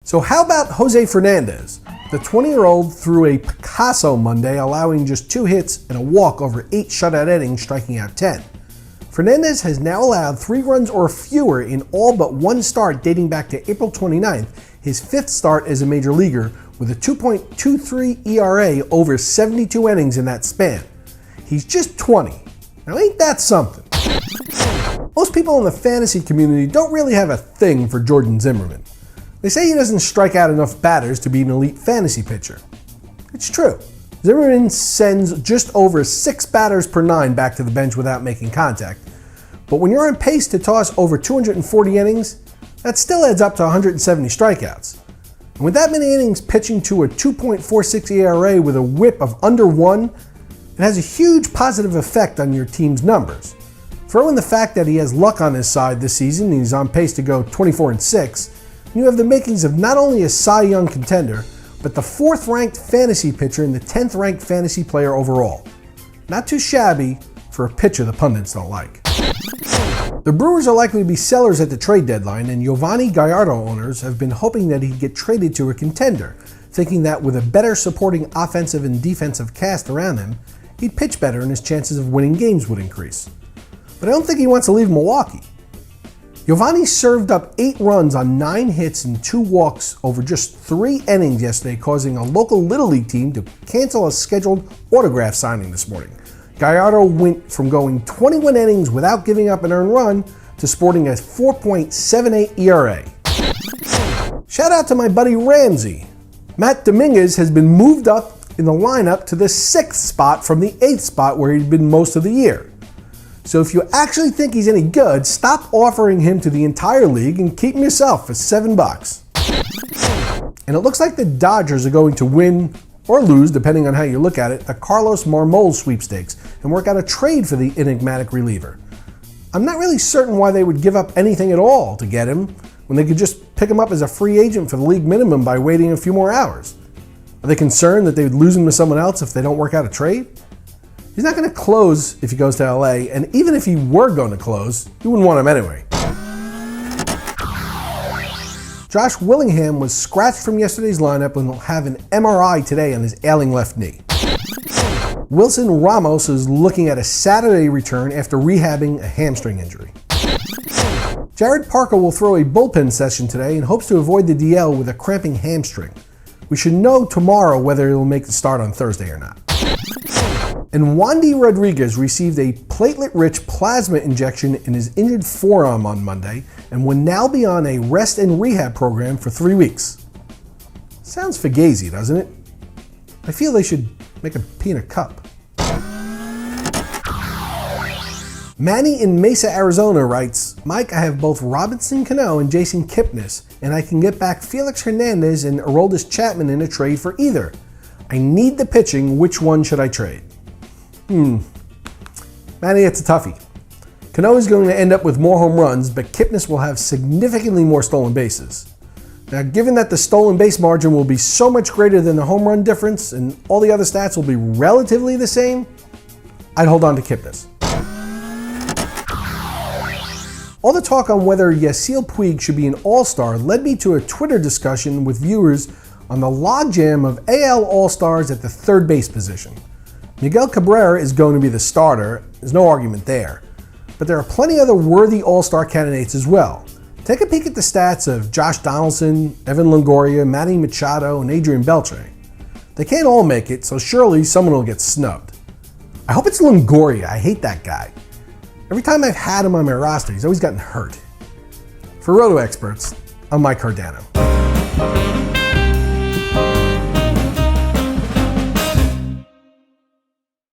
So how about Jose Fernandez? The 20-year-old threw a Picasso Monday, allowing just 2 hits and a walk over 8 shutout innings, striking out 10. Fernandez has now allowed 3 runs or fewer in all but 1 start dating back to April 29th, his 5th start as a major leaguer, with a 2.23 ERA over 72 innings in that span. He's just 20. Now ain't that something? Most people in the fantasy community don't really have a thing for Jordan Zimmerman. They say he doesn't strike out enough batters to be an elite fantasy pitcher. It's true. Zimmerman sends just over 6 batters per 9 back to the bench without making contact. But when you're on pace to toss over 240 innings, that still adds up to 170 strikeouts. And with that many innings pitching to a 2.46 ERA with a whip of under 1, it has a huge positive effect on your team's numbers. Throw in the fact that he has luck on his side this season and he's on pace to go 24-6, and you have the makings of not only a Cy Young contender, but the 4th-ranked fantasy pitcher and the 10th-ranked fantasy player overall. Not too shabby for a pitcher the pundits don't like. The Brewers are likely to be sellers at the trade deadline, and Yovani Gallardo owners have been hoping that he'd get traded to a contender, thinking that with a better supporting offensive and defensive cast around him, he'd pitch better and his chances of winning games would increase. But I don't think he wants to leave Milwaukee. Yovani served up 8 runs on 9 hits and 2 walks over just 3 innings yesterday, causing a local Little League team to cancel a scheduled autograph signing this morning. Gallardo went from going 21 innings without giving up an earned run to sporting a 4.78 ERA. Shout out to my buddy Ramsey. Matt Dominguez has been moved up in the lineup to the 6th spot from the 8th spot where he'd been most of the year. So if you actually think he's any good, stop offering him to the entire league and keep him yourself for $7. And it looks like the Dodgers are going to win or lose, depending on how you look at it, the Carlos Marmol sweepstakes and work out a trade for the enigmatic reliever. I'm not really certain why they would give up anything at all to get him when they could just pick him up as a free agent for the league minimum by waiting a few more hours. Are they concerned that they would lose him to someone else if they don't work out a trade? He's not going to close if he goes to LA, and even if he were going to close, you wouldn't want him anyway. Josh Willingham was scratched from yesterday's lineup and will have an MRI today on his ailing left knee. Wilson Ramos is looking at a Saturday return after rehabbing a hamstring injury. Jarrod Parker will throw a bullpen session today and hopes to avoid the DL with a cramping hamstring. We should know tomorrow whether he'll make the start on Thursday or not. And Wandy Rodriguez received a platelet-rich plasma injection in his injured forearm on Monday and will now be on a rest and rehab program for 3 weeks. Sounds fugazi, doesn't it? I feel they should make a pee in a cup. Manny in Mesa, Arizona writes, Mike, I have both Robinson Cano and Jason Kipnis, and I can get back Felix Hernandez and Aroldis Chapman in a trade for either. I need the pitching. Which one should I trade? Manny, it's a toughie. Cano is going to end up with more home runs, but Kipnis will have significantly more stolen bases. Now, given that the stolen base margin will be so much greater than the home run difference and all the other stats will be relatively the same, I'd hold on to Kipnis. All the talk on whether Yasiel Puig should be an all-star led me to a Twitter discussion with viewers on the logjam of AL All-Stars at the third base position. Miguel Cabrera is going to be the starter, there's no argument there. But there are plenty other worthy all-star candidates as well. Take a peek at the stats of Josh Donaldson, Evan Longoria, Manny Machado, and Adrian Beltre. They can't all make it, so surely someone will get snubbed. I hope it's Longoria, I hate that guy. Every time I've had him on my roster, he's always gotten hurt. For RotoExperts, I'm Mike Cardano.